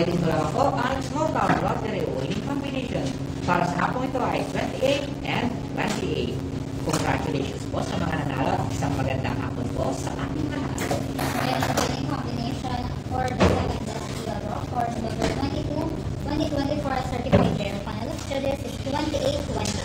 ulitin ko lang po ang small town lottery winning combination para sa hapong ito ay 28 and 28. Congratulations po sa mga nanalo at isang magandang hapon po sa ating lahat. And the winning combination for the second Destiny draw for November 22, 2024 certified general panel of students is 28-28.